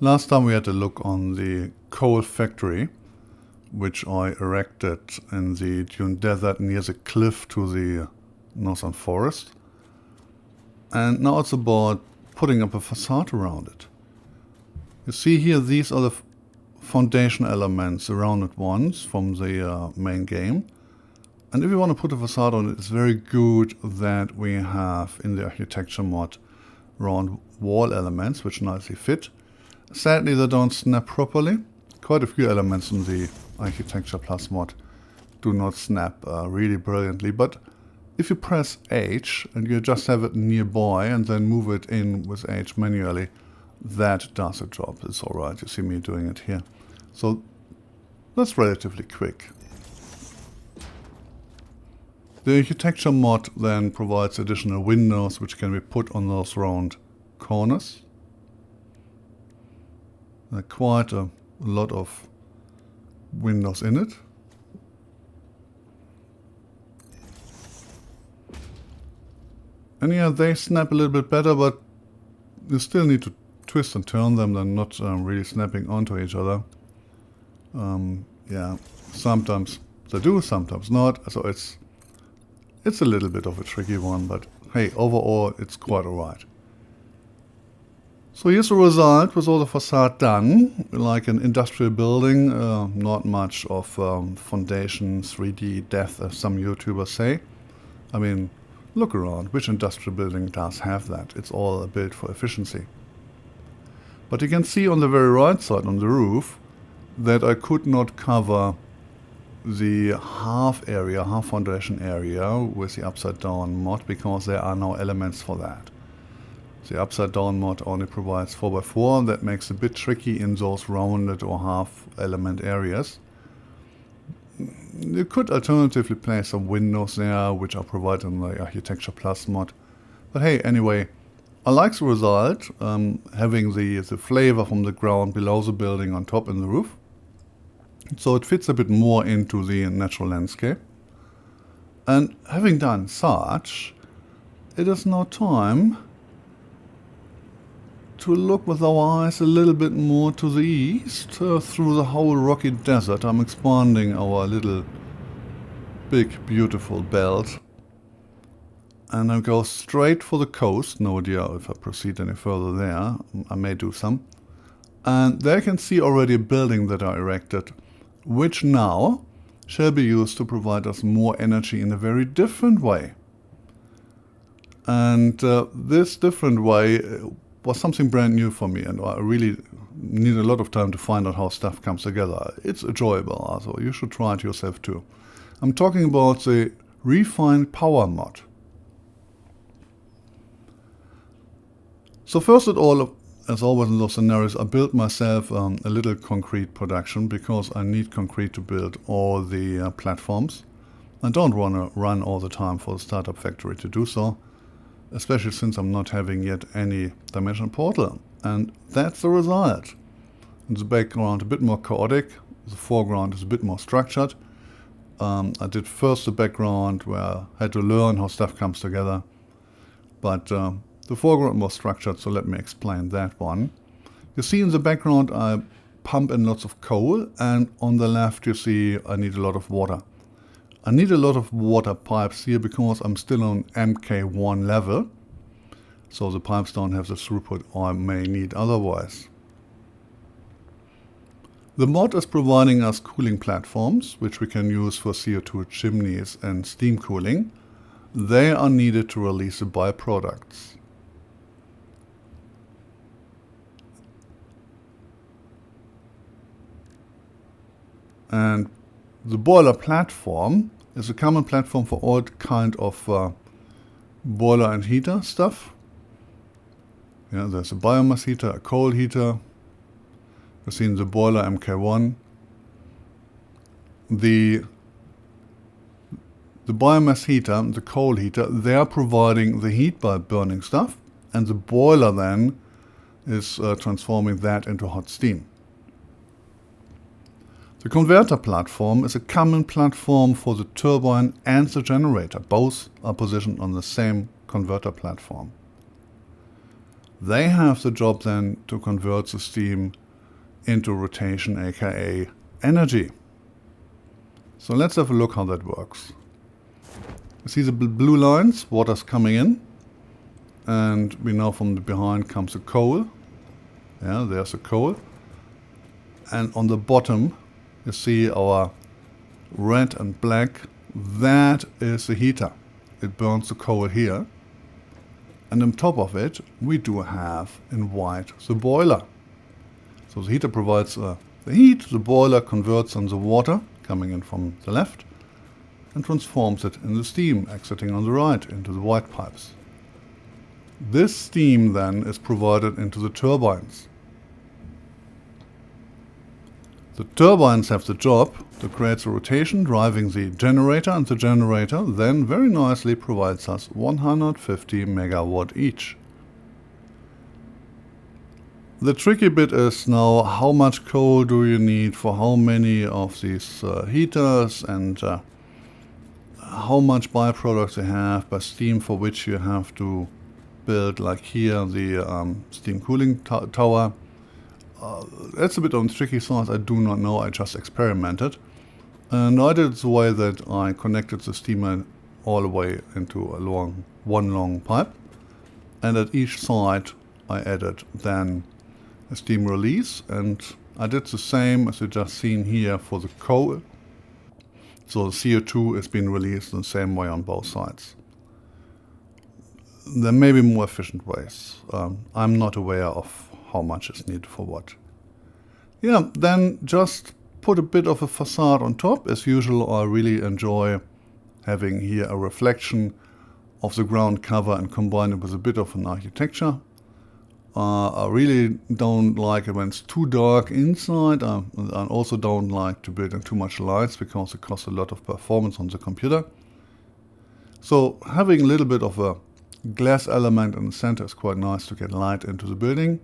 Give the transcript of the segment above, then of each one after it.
Last time we had a look on the coal factory, which I erected in the Dune Desert near the cliff to the northern forest. And now it's about putting up a facade around it. You see here, these are the foundation elements, the rounded ones from the main game. And if you want to put a facade on it, it's very good that we have in the architecture mod round wall elements which nicely fit. Sadly, they don't snap properly. Quite a few elements in the Architecture Plus mod do not snap really brilliantly, but if you press H and you just have it nearby and then move it in with H manually, that does the job. It's alright, you see me doing it here. So that's relatively quick. The architecture mod then provides additional windows which can be put on those round corners. There are quite a lot of windows in it. And yeah, they snap a little bit better, but you still need to twist and turn them. They're not really snapping onto each other. Yeah, sometimes they do, sometimes not. So it's a little bit of a tricky one, but hey, overall it's quite alright. So here's the result with all the facade done, like an industrial building, not much of foundation 3D depth as some YouTubers say. I mean, look around, which industrial building does have that? It's all built for efficiency. But you can see on the very right side on the roof that I could not cover the half foundation area with the upside down mod because there are no elements for that. The upside down mod only provides 4x4, that makes it a bit tricky in those rounded or half element areas. You could alternatively place some windows there which are provided in the Architecture Plus mod. But hey, anyway, I like the result, having the flavor from the ground below the building on top in the roof. So it fits a bit more into the natural landscape. And having done such, it is now time to look with our eyes a little bit more to the east, through the whole rocky desert. I'm expanding our little, big, beautiful belt. And I go straight for the coast. No idea if I proceed any further there. I may do some. And there you can see already a building that I erected, which now shall be used to provide us more energy in a very different way. And this different way was something brand new for me, and I really need a lot of time to find out how stuff comes together. It's enjoyable, so you should try it yourself too. I'm talking about the refined power mod. So first of all, as always in those scenarios, I built myself a little concrete production because I need concrete to build all the platforms. I don't want to run all the time for the startup factory to do so, especially since I'm not having yet any dimensional portal. And that's the result. In the background a bit more chaotic, the foreground is a bit more structured. I did first the background where I had to learn how stuff comes together, but the foreground was structured, so let me explain that one. You see in the background I pump in lots of coal, and on the left you see I need a lot of water. I need a lot of water pipes here because I'm still on MK1 level, so the pipes don't have the throughput I may need otherwise. The mod is providing us cooling platforms, which we can use for CO2 chimneys and steam cooling. They are needed to release the byproducts. And the boiler platform is a common platform for all kind of boiler and heater stuff. Yeah, there's a biomass heater, a coal heater. You've seen the boiler MK1. The biomass heater and the coal heater, they are providing the heat by burning stuff, and the boiler then is transforming that into hot steam. The converter platform is a common platform for the turbine and the generator. Both are positioned on the same converter platform. They have the job then to convert the steam into rotation, aka energy. So let's have a look how that works. You see the blue lines, water's coming in, and we know from the behind comes the coal. Yeah, there's the coal. And on the bottom you see our red and black. That is the heater. It burns the coal here. And on top of it we do have in white the boiler. So the heater provides the heat, the boiler converts on the water coming in from the left and transforms it into steam exiting on the right into the white pipes. This steam then is provided into the turbines. The turbines have the job to create the rotation driving the generator, and the generator then very nicely provides us 150 megawatt each. The tricky bit is now how much coal do you need for how many of these heaters, and how much byproducts you have by steam for which you have to build, like here, the steam cooling tower. That's a bit on the tricky side. I do not know. I just experimented. And I did it the way that I connected the steamer all the way into one long pipe. And at each side I added then a steam release, and I did the same as you just seen here for the coal. So the CO2 is being released in the same way on both sides. There may be more efficient ways. I'm not aware of how much is needed for what. Yeah, then just put a bit of a facade on top. As usual, I really enjoy having here a reflection of the ground cover and combine it with a bit of an architecture. I really don't like it when it's too dark inside. I also don't like to build in too much lights because it costs a lot of performance on the computer. So having a little bit of a glass element in the center is quite nice to get light into the building,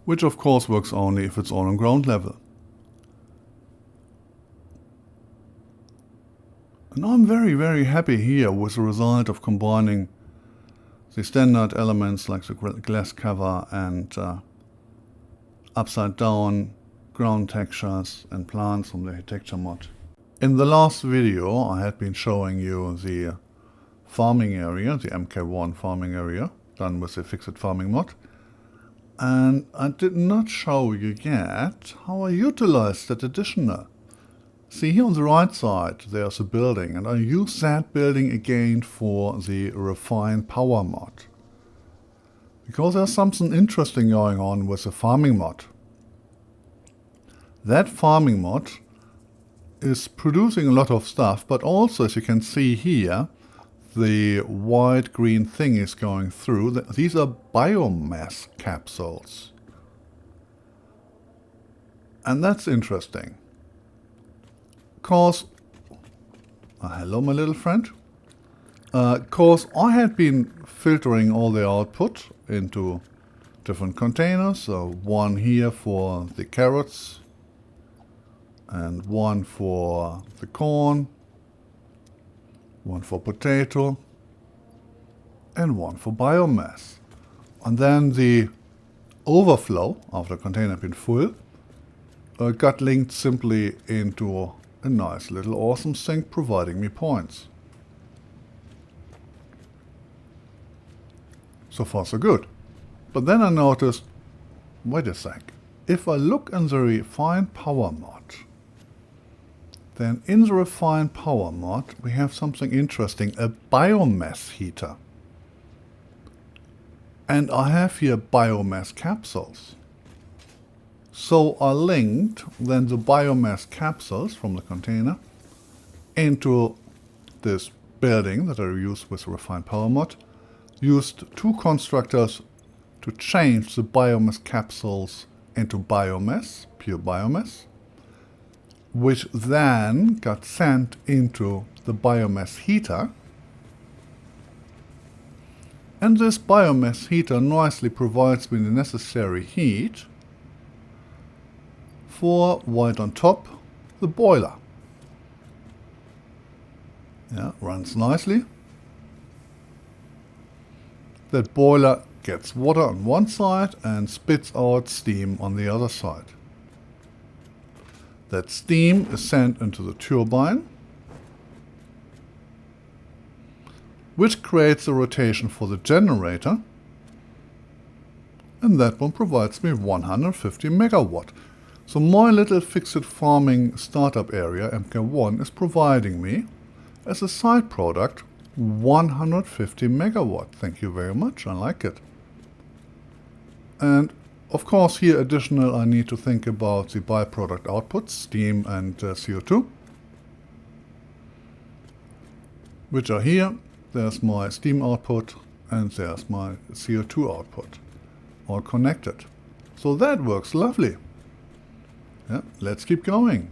which of course works only if it's all on ground level. And I'm very, very happy here with the result of combining the standard elements like the glass cover and upside down ground textures and plants from the architecture mod. In the last video I had been showing you the farming area, the MK1 farming area, done with the fixed farming mod. And I did not show you yet how I utilized that additional. See, here on the right side there's a building, and I use that building again for the Refine Power mod. Because there's something interesting going on with the farming mod. That farming mod is producing a lot of stuff, but also, as you can see here, the white-green thing is going through. These are BioMass capsules. And that's interesting. Cause, hello my little friend. Cause I had been filtering all the output into different containers. So one here for the carrots, and one for the corn, one for potato, and one for biomass. And then the overflow of the container being full got linked simply into a nice little awesome sink providing me points. So far so good. But then I noticed, wait a sec, if I look in the Refine Power mod, then in the Refine Power mod we have something interesting, a biomass heater. And I have here biomass capsules. So I linked then the biomass capsules from the container into this building that I used with the Refine Power mod. Used two constructors to change the biomass capsules into biomass, pure biomass, which then got sent into the biomass heater. And this biomass heater nicely provides me the necessary heat for right on top the boiler. Yeah, runs nicely. that boiler gets water on one side and spits out steam on the other side. That steam is sent into the turbine, which creates a rotation for the generator, and that one provides me 150 megawatt. So my little fixed farming startup area, MK1, is providing me, as a side product, 150 megawatt. Thank you very much, I like it. And of course here additional I need to think about the byproduct outputs, steam and CO2, which are here. There's my steam output and there's my CO2 output, all connected. So that works lovely. Yeah, let's keep going.